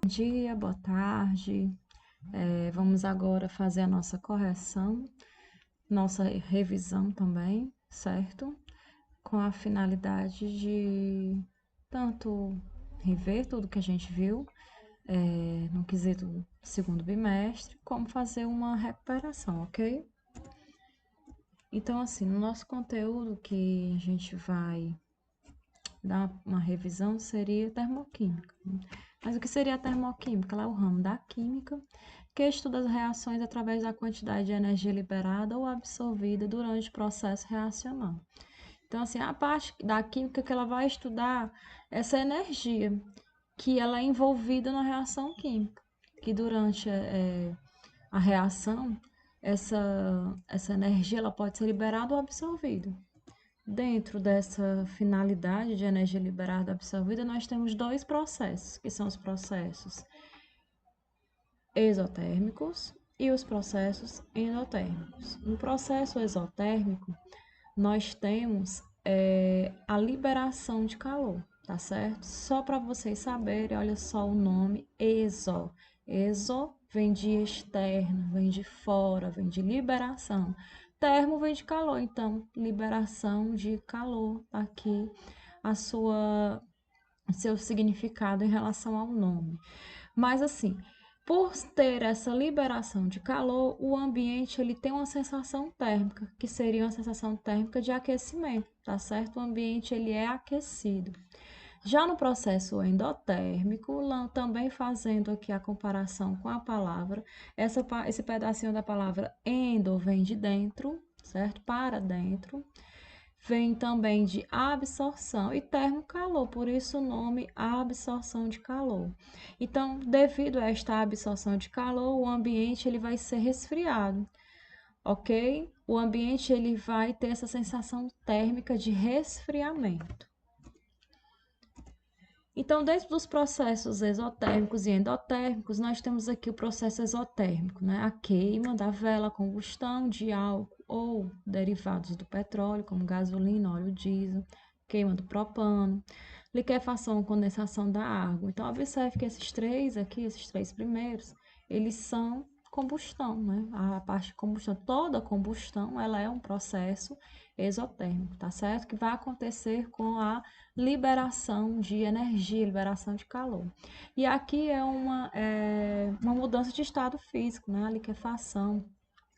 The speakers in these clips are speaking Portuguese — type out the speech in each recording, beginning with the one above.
dia, boa tarde. Vamos agora fazer a nossa correção, nossa revisão também, certo? Com a finalidade de tanto rever tudo que a gente viu no quesito segundo bimestre, como fazer uma recuperação, ok? Então, assim, no nosso conteúdo que a gente vai dar uma revisão seria termoquímica. Mas o que seria a termoquímica? Ela é o ramo da química que estuda as reações através da quantidade de energia liberada ou absorvida durante o processo reacional. Então, assim, a parte da química que ela vai estudar essa energia que ela é envolvida na reação química, que durante a reação, essa energia ela pode ser liberada ou absorvida. Dentro dessa finalidade de energia liberada absorvida, nós temos dois processos, que são os processos exotérmicos e os processos endotérmicos. No processo exotérmico, nós temos a liberação de calor, tá certo? Só para vocês saberem, olha só o nome exo. Exo vem de externo, vem de fora, vem de liberação. Termo vem de calor, então liberação de calor, tá aqui a seu significado em relação ao nome. Mas assim, por ter essa liberação de calor, o ambiente ele tem uma sensação térmica, que seria uma sensação térmica de aquecimento, tá certo? O ambiente ele é aquecido. Já no processo endotérmico, também fazendo aqui a comparação com a palavra, esse pedacinho da palavra endo vem de dentro, certo? Para dentro. Vem também de absorção e termocalor, por isso o nome absorção de calor. Então, devido a esta absorção de calor, o ambiente ele vai ser resfriado, ok? O ambiente ele vai ter essa sensação térmica de resfriamento. Então, dentro dos processos exotérmicos e endotérmicos, nós temos aqui o processo exotérmico, né? A queima da vela, a combustão de álcool ou derivados do petróleo, como gasolina, óleo diesel, queima do propano, liquefação, condensação da água. Então, observe que esses três aqui, esses três primeiros, eles são combustão, né? A parte de combustão, toda combustão, ela é um processo exotérmico, tá certo? Que vai acontecer com a liberação de energia, liberação de calor. E aqui é uma mudança de estado físico, né? A liquefação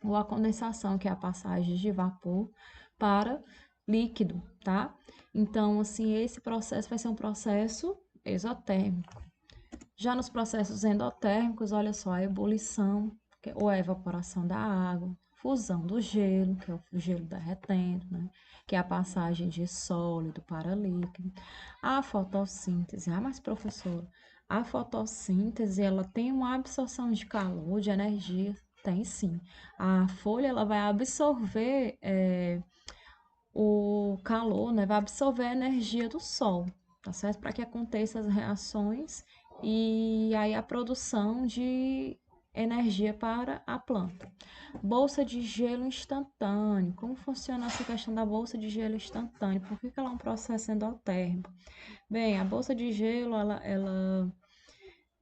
ou a condensação, que é a passagem de vapor para líquido, tá? Então, assim, esse processo vai ser um processo exotérmico. Já nos processos endotérmicos, olha só, a ebulição, ou a evaporação da água, fusão do gelo, que é o gelo derretendo, né? Que é a passagem de sólido para líquido. A fotossíntese. Ah, mas professora, a fotossíntese, ela tem uma absorção de calor, de energia? Tem sim. A folha, ela vai absorver o calor, né? Vai absorver a energia do sol, tá certo? Para que aconteçam as reações e aí a produção de energia para a planta. Bolsa de gelo instantâneo. Como funciona essa questão da bolsa de gelo instantâneo? Por que ela é um processo endotérmico? Bem, a bolsa de gelo, ela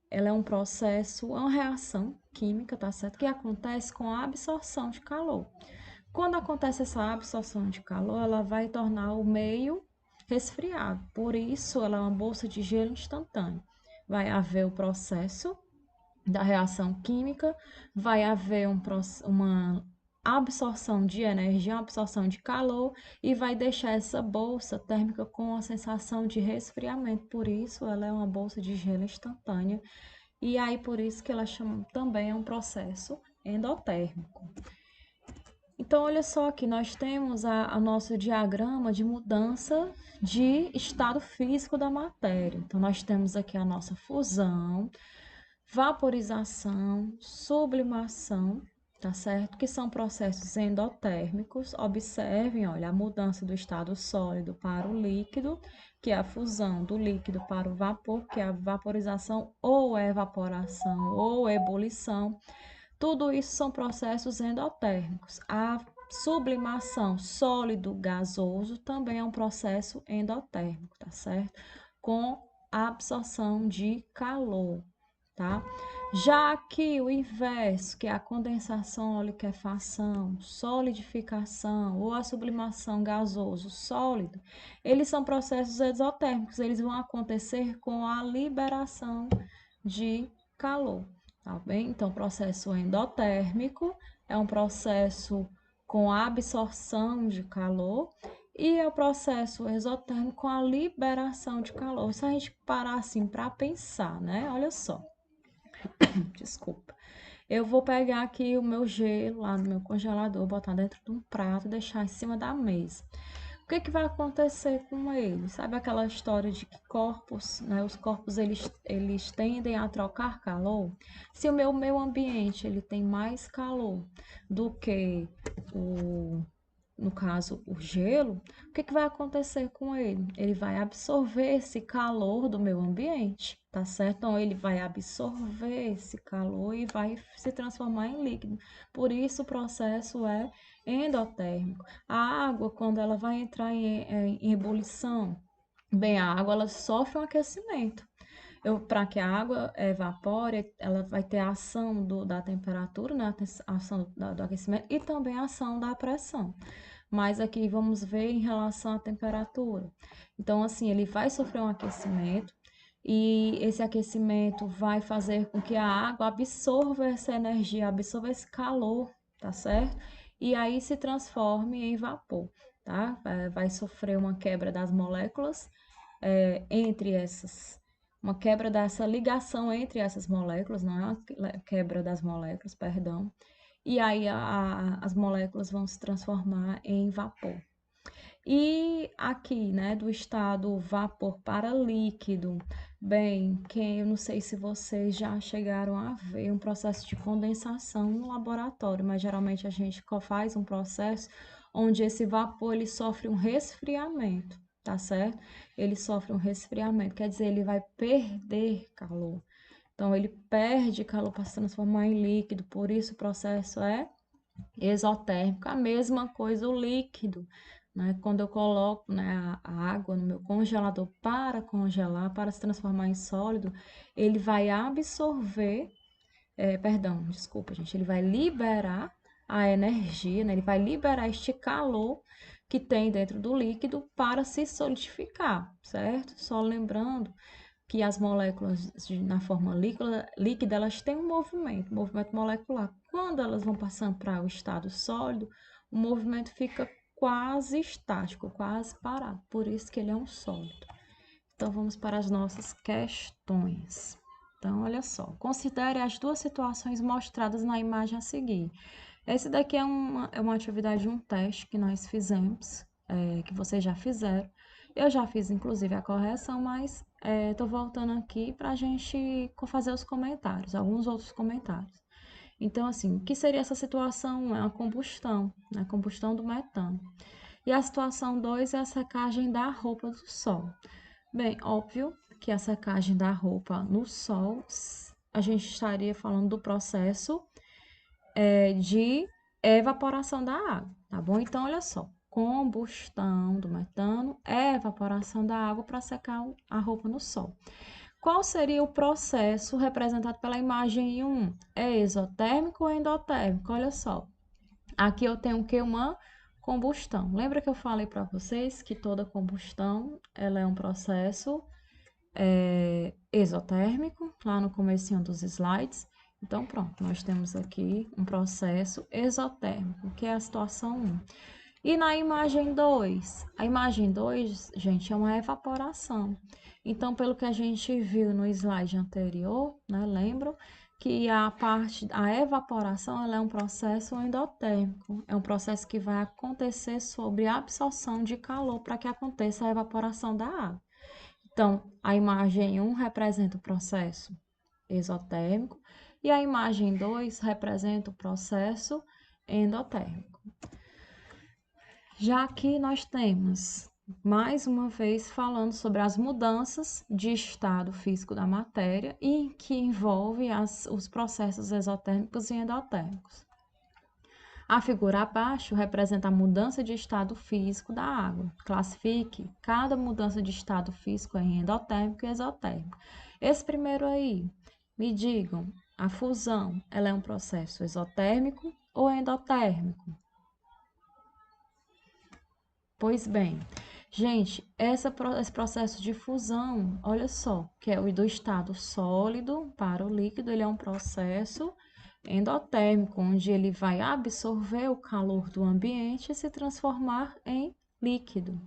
é um processo, é uma reação química, tá certo? Que acontece com a absorção de calor. Quando acontece essa absorção de calor, ela vai tornar o meio resfriado. Por isso, ela é uma bolsa de gelo instantâneo. Vai haver o processo da reação química, vai haver uma absorção de energia, uma absorção de calor e vai deixar essa bolsa térmica com a sensação de resfriamento. Por isso, ela é uma bolsa de gelo instantânea e aí por isso que ela chama também é um processo endotérmico. Então, olha só que nós temos a nosso diagrama de mudança de estado físico da matéria. Então, nós temos aqui a nossa fusão, vaporização, sublimação, tá certo? Que são processos endotérmicos. Observem, olha, a mudança do estado sólido para o líquido, que é a fusão do líquido para o vapor, que é a vaporização ou evaporação ou ebulição. Tudo isso são processos endotérmicos. A sublimação sólido gasoso também é um processo endotérmico, tá certo? Com absorção de calor, tá? Já aqui o inverso, que é a condensação ou liquefação, solidificação ou a sublimação gasoso sólido, eles são processos exotérmicos, eles vão acontecer com a liberação de calor, tá bem? Então, o processo endotérmico é um processo com a absorção de calor e é o processo exotérmico com a liberação de calor. Se a gente parar assim para pensar, né? Olha só. Desculpa. Eu vou pegar aqui o meu gelo lá no meu congelador, botar dentro de um prato e deixar em cima da mesa. O que que vai acontecer com ele? Sabe aquela história de que corpos, né, os corpos eles tendem a trocar calor? Se o meu meio ambiente ele tem mais calor do que o no caso, o gelo, o que que vai acontecer com ele? Ele vai absorver esse calor do meio ambiente, tá certo? Então, ele vai absorver esse calor e vai se transformar em líquido. Por isso, o processo é endotérmico. A água, quando ela vai entrar em ebulição, bem, a água ela sofre um aquecimento. Para que a água evapore, ela vai ter a ação da temperatura, né? A ação do aquecimento e também a ação da pressão. Mas aqui vamos ver em relação à temperatura. Então, assim, ele vai sofrer um aquecimento e esse aquecimento vai fazer com que a água absorva essa energia, absorva esse calor, tá certo? E aí se transforme em vapor, tá? Vai sofrer uma quebra das moléculas entre essas, uma quebra dessa ligação entre essas moléculas, não é uma quebra das moléculas, perdão. E aí as moléculas vão se transformar em vapor. E aqui, né, do estado vapor para líquido, bem, eu não sei se vocês já chegaram a ver um processo de condensação no laboratório, mas geralmente a gente faz um processo onde esse vapor ele sofre um resfriamento, tá certo? Ele sofre um resfriamento, quer dizer, ele vai perder calor. Então, ele perde calor para se transformar em líquido, por isso o processo é exotérmico. A mesma coisa o líquido, né? Quando eu coloco, né, a água no meu congelador para congelar, para se transformar em sólido, ele vai absorver, perdão, desculpa, gente, ele vai liberar a energia, né? Ele vai liberar este calor que tem dentro do líquido para se solidificar, certo? Só lembrando que as moléculas na forma líquida, elas têm um movimento molecular. Quando elas vão passando para o estado sólido, o movimento fica quase estático, quase parado. Por isso que ele é um sólido. Então, vamos para as nossas questões. Então, olha só. Considere as duas situações mostradas na imagem a seguir. Esse daqui é uma atividade, um teste que nós fizemos, que vocês já fizeram. Eu já fiz, inclusive, a correção, mas estou voltando aqui para a gente fazer os comentários, alguns outros comentários. Então, assim, o que seria essa situação? É a combustão, né? A combustão do metano. E a situação 2 é a secagem da roupa do sol. Bem, óbvio que a secagem da roupa no sol, a gente estaria falando do processo de evaporação da água, tá bom? Então, olha só, combustão do metano é evaporação da água para secar a roupa no sol. Qual seria o processo representado pela imagem 1? É exotérmico ou endotérmico? Olha só, aqui eu tenho o que? Uma combustão. Lembra que eu falei para vocês que toda combustão ela é um processo exotérmico, lá no comecinho dos slides. Então, pronto, nós temos aqui um processo exotérmico, que é a situação 1. E na imagem 2? A imagem 2, gente, é uma evaporação. Então, pelo que a gente viu no slide anterior, né, lembram que a evaporação ela é um processo endotérmico, é um processo que vai acontecer sobre a absorção de calor para que aconteça a evaporação da água. Então, a imagem 1 representa o processo exotérmico e a imagem 2 representa o processo endotérmico. Já aqui nós temos, mais uma vez, falando sobre as mudanças de estado físico da matéria e que envolve os processos exotérmicos e endotérmicos. A figura abaixo representa a mudança de estado físico da água. Classifique cada mudança de estado físico em endotérmico e exotérmico. Esse primeiro aí, Me digam, a fusão, ela é um processo exotérmico ou endotérmico? Pois bem, gente, esse processo de fusão, olha só, que é o do estado sólido para o líquido, ele é um processo endotérmico, onde ele vai absorver o calor do ambiente e se transformar em líquido.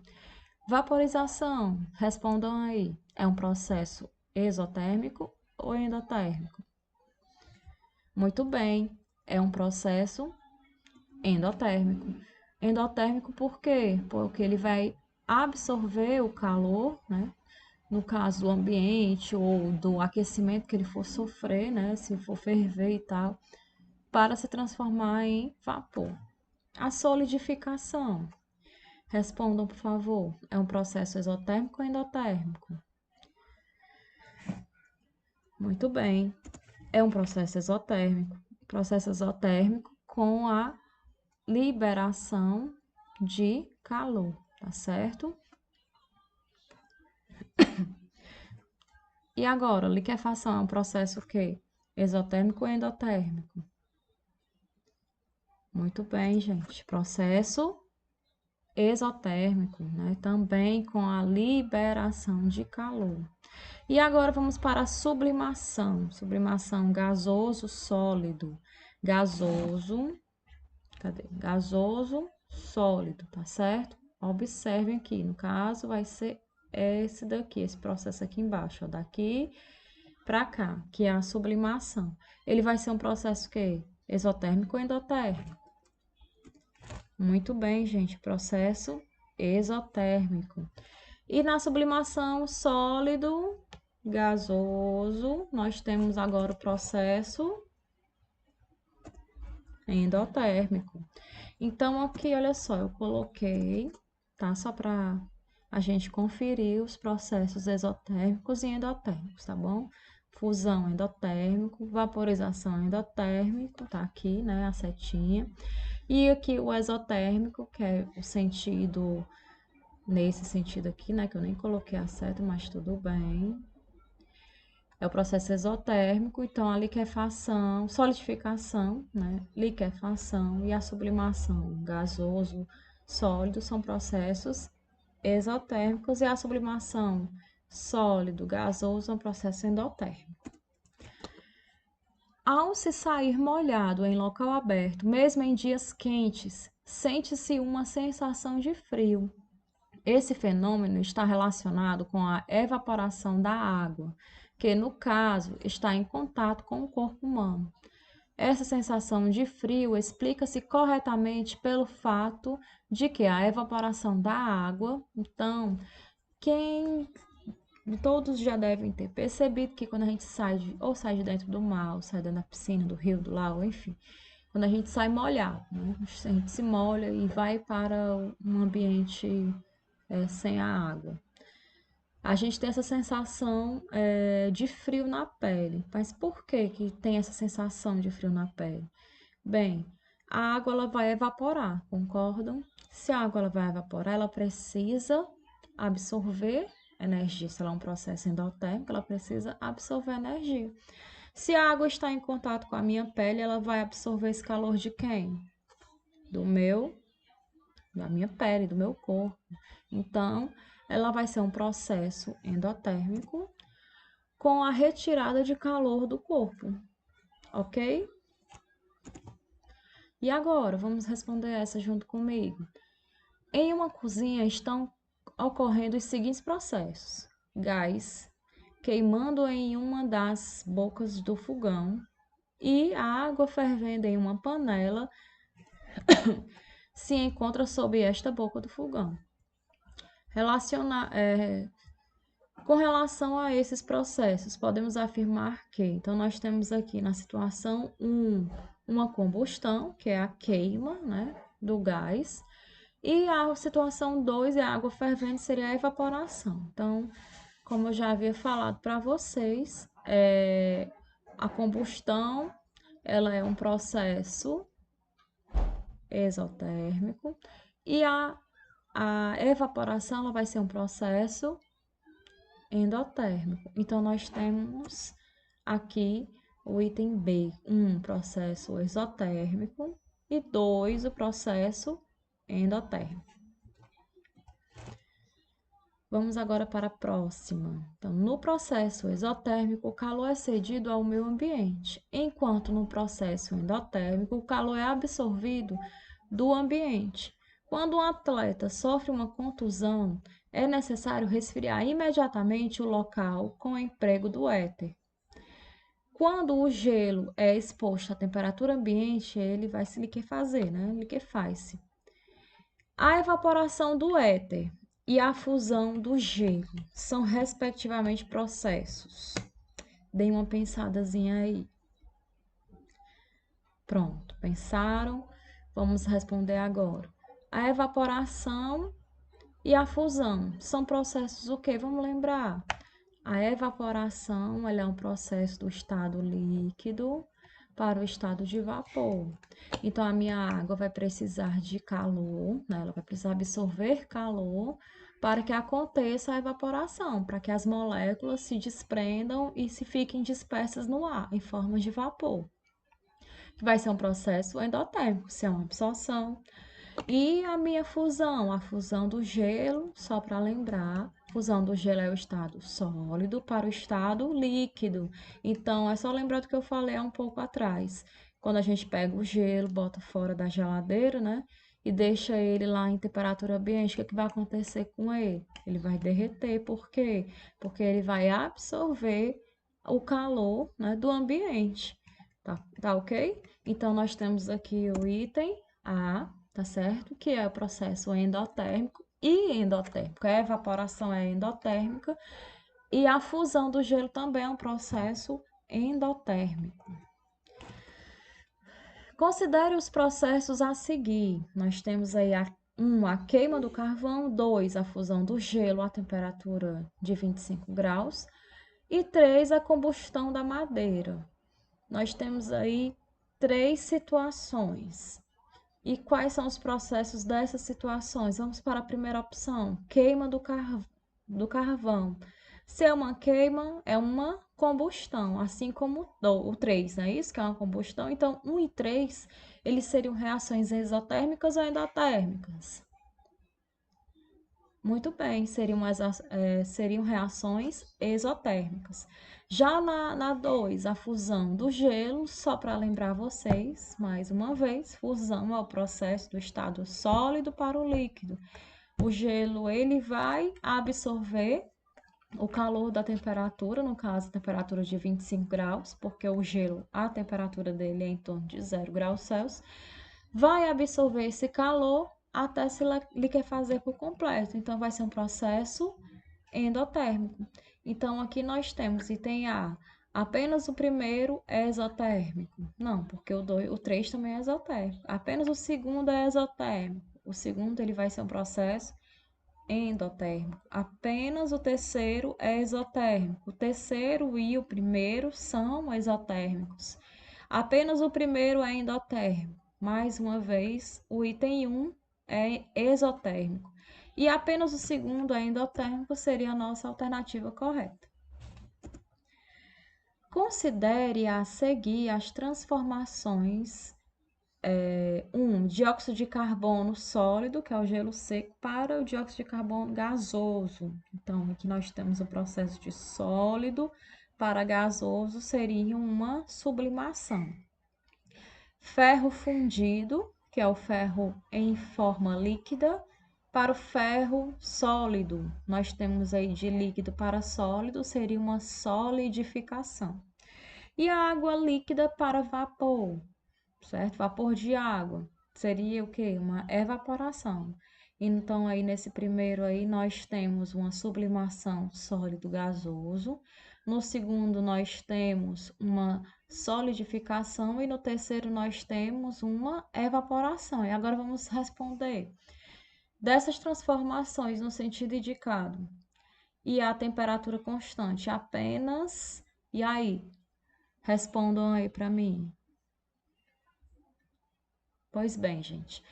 Vaporização, respondam aí, é um processo exotérmico ou endotérmico? Muito bem, é um processo endotérmico. Endotérmico por quê? Porque ele vai absorver o calor, né? No caso do ambiente ou do aquecimento que ele for sofrer, né? Se for ferver e tal, para se transformar em vapor. A solidificação. Respondam, por favor. É um processo exotérmico ou endotérmico? Muito bem. É um processo exotérmico. Processo exotérmico com a liberação de calor, tá certo? E agora, liquefação é um processo o quê? Exotérmico ou endotérmico? Muito bem, gente. Processo exotérmico, né? Também com a liberação de calor. E agora vamos para a sublimação. Sublimação gasoso sólido. Gasoso, cadê? Gasoso sólido, tá certo? Observem aqui, no caso vai ser esse daqui, esse processo aqui embaixo, ó, daqui para cá, que é a sublimação. Ele vai ser um processo que exotérmico ou endotérmico? Muito bem, gente, processo exotérmico. E na sublimação sólido, gasoso, nós temos agora o processo endotérmico. Então, aqui, olha só, eu coloquei, tá? Só para a gente conferir os processos exotérmicos e endotérmicos, tá bom? Fusão endotérmico, vaporização endotérmico, tá aqui, né, a setinha. E aqui o exotérmico, que é o sentido, nesse sentido aqui, né, que eu nem coloquei a seta, mas tudo bem. É o processo exotérmico, então a liquefação, solidificação, né, liquefação e a sublimação gasoso, sólido são processos exotérmicos e a sublimação sólido, gasoso é um processo endotérmico. Ao se sair molhado em local aberto, mesmo em dias quentes, sente-se uma sensação de frio. Esse fenômeno está relacionado com a evaporação da água, que no caso está em contato com o corpo humano. Essa sensação de frio explica-se corretamente pelo fato de que a evaporação da água, então, todos já devem ter percebido que quando a gente ou sai de dentro do mar, ou sai da piscina, do rio, do lago, enfim, quando a gente sai molhado, né? A gente se molha e vai para um ambiente sem a água. A gente tem essa sensação de frio na pele. Mas por que tem essa sensação de frio na pele? Bem, a água ela vai evaporar, concordam? Se a água ela vai evaporar, ela precisa absorver energia. Se ela é um processo endotérmico, ela precisa absorver energia. Se a água está em contato com a minha pele, ela vai absorver esse calor de quem? Da minha pele, do meu corpo. Então, ela vai ser um processo endotérmico com a retirada de calor do corpo, ok? E agora, vamos responder essa junto comigo. Em uma cozinha estão ocorrendo os seguintes processos: gás queimando em uma das bocas do fogão e a água fervendo em uma panela se encontra sob esta boca do fogão. Com relação a esses processos, podemos afirmar que, então, nós temos aqui na situação 1, uma combustão, que é a queima, né, do gás, e a situação 2 é a água fervendo, seria a evaporação. Então, como eu já havia falado para vocês, a combustão, ela é um processo exotérmico e a evaporação, ela vai ser um processo endotérmico. Então, nós temos aqui o item B, 1, processo exotérmico e 2, o processo endotérmico. Vamos agora para a próxima. Então, no processo exotérmico, o calor é cedido ao meio ambiente, enquanto no processo endotérmico, o calor é absorvido do ambiente. Quando um atleta sofre uma contusão, é necessário resfriar imediatamente o local com o emprego do éter. Quando o gelo é exposto à temperatura ambiente, ele vai se liquefazer, né? Liquefaz-se. A evaporação do éter e a fusão do gelo são, respectivamente, processos. Deem uma pensadazinha aí. Pronto, pensaram? Vamos responder agora. A evaporação e a fusão são processos o quê? Vamos lembrar. A evaporação, ela é um processo do estado líquido para o estado de vapor. Então, a minha água vai precisar de calor, né? Ela vai precisar absorver calor para que aconteça a evaporação, para que as moléculas se desprendam e se fiquem dispersas no ar, em forma de vapor. Que vai ser um processo endotérmico, se é uma absorção. E a minha fusão, a fusão do gelo, só para lembrar, fusão do gelo é o estado sólido para o estado líquido. Então, é só lembrar do que eu falei há um pouco atrás. Quando a gente pega o gelo, bota fora da geladeira, né? E deixa ele lá em temperatura ambiente, o que vai acontecer com ele? Ele vai derreter. Por quê? Porque ele vai absorver o calor, né, do ambiente. Tá ok? Então, nós temos aqui o item A, tá certo? Que é o processo endotérmico e endotérmico. A evaporação é endotérmica e a fusão do gelo também é um processo endotérmico. Considere os processos a seguir. Nós temos aí a queima do carvão, 2, a fusão do gelo a temperatura de 25 graus e 3, a combustão da madeira. Nós temos aí 3 situações. E quais são os processos dessas situações? Vamos para a primeira opção, queima do carvão. Se é uma queima, é uma combustão, assim como o 3, não é isso? Que é uma combustão. Então, 1 e 3, eles seriam reações exotérmicas ou endotérmicas? Muito bem, seriam reações exotérmicas. Já na 2, a fusão do gelo, só para lembrar vocês, mais uma vez, fusão é o processo do estado sólido para o líquido. O gelo, ele vai absorver o calor da temperatura, no caso, a temperatura de 25 graus, porque o gelo, a temperatura dele é em torno de 0 graus Celsius, vai absorver esse calor até se liquefazer por completo. Então, vai ser um processo endotérmico. Então, aqui nós temos item A. Apenas o primeiro é exotérmico. Não, porque o 3 também é exotérmico. Apenas o segundo é exotérmico. O segundo ele vai ser um processo endotérmico. Apenas o terceiro é exotérmico. O terceiro e o primeiro são exotérmicos. Apenas o primeiro é endotérmico. Mais uma vez, o item 1 é exotérmico. E apenas o segundo é endotérmico, seria a nossa alternativa correta. Considere a seguir as transformações dióxido de carbono sólido, que é o gelo seco, para o dióxido de carbono gasoso. Então, aqui nós temos o processo de sólido para gasoso, seria uma sublimação. Ferro fundido, que é o ferro em forma líquida, para o ferro sólido. Nós temos aí de líquido para sólido, seria uma solidificação. E a água líquida para vapor, certo? Vapor de água seria o quê? Uma evaporação. Então, aí nesse primeiro aí, nós temos uma sublimação sólido gasoso. No segundo, nós temos uma solidificação. E no terceiro, nós temos uma evaporação. E agora vamos responder. Dessas transformações no sentido indicado e a temperatura constante apenas. E aí? Respondam aí para mim. Pois bem, gente,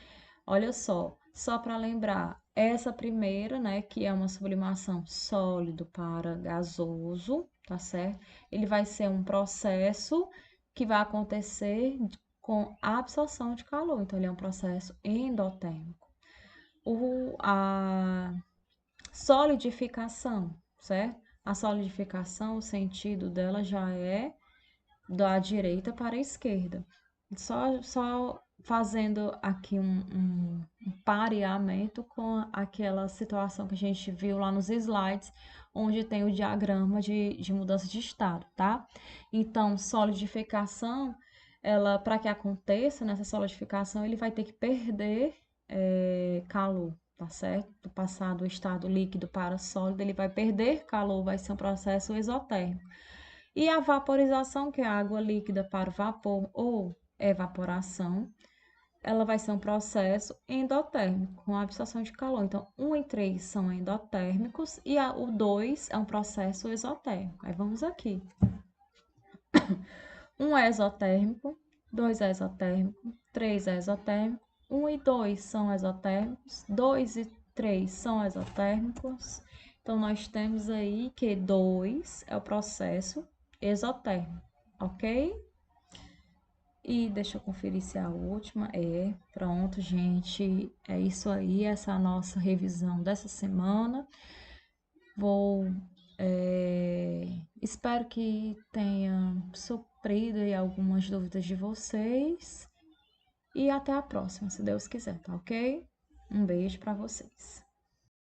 olha só para lembrar, essa primeira, né, que é uma sublimação sólido para gasoso, tá certo? Ele vai ser um processo que vai acontecer com absorção de calor, então ele é um processo endotérmico. A solidificação, certo? A solidificação, o sentido dela já é da direita para a esquerda. Só fazendo aqui um pareamento com aquela situação que a gente viu lá nos slides, onde tem o diagrama de mudança de estado, tá? Então, solidificação, ela, para que aconteça nessa solidificação, ele vai ter que perder calor, tá certo? Do passar do estado líquido para sólido, ele vai perder calor, vai ser um processo exotérmico. E a vaporização, que é a água líquida para o vapor ou evaporação, ela vai ser um processo endotérmico, com absorção de calor. Então, 1 e 3 são endotérmicos e o 2 é um processo exotérmico. Aí vamos aqui. 1 é exotérmico, 2 é exotérmico, 3 é exotérmico, 1 e 2 são exotérmicos, 2 e 3 são exotérmicos. Então, nós temos aí que 2 é o processo exotérmico, ok? E deixa eu conferir se a última é. Pronto, gente. É isso aí, essa é a nossa revisão dessa semana. Espero que tenha suprido aí algumas dúvidas de vocês. E até a próxima, se Deus quiser, tá ok? Um beijo para vocês.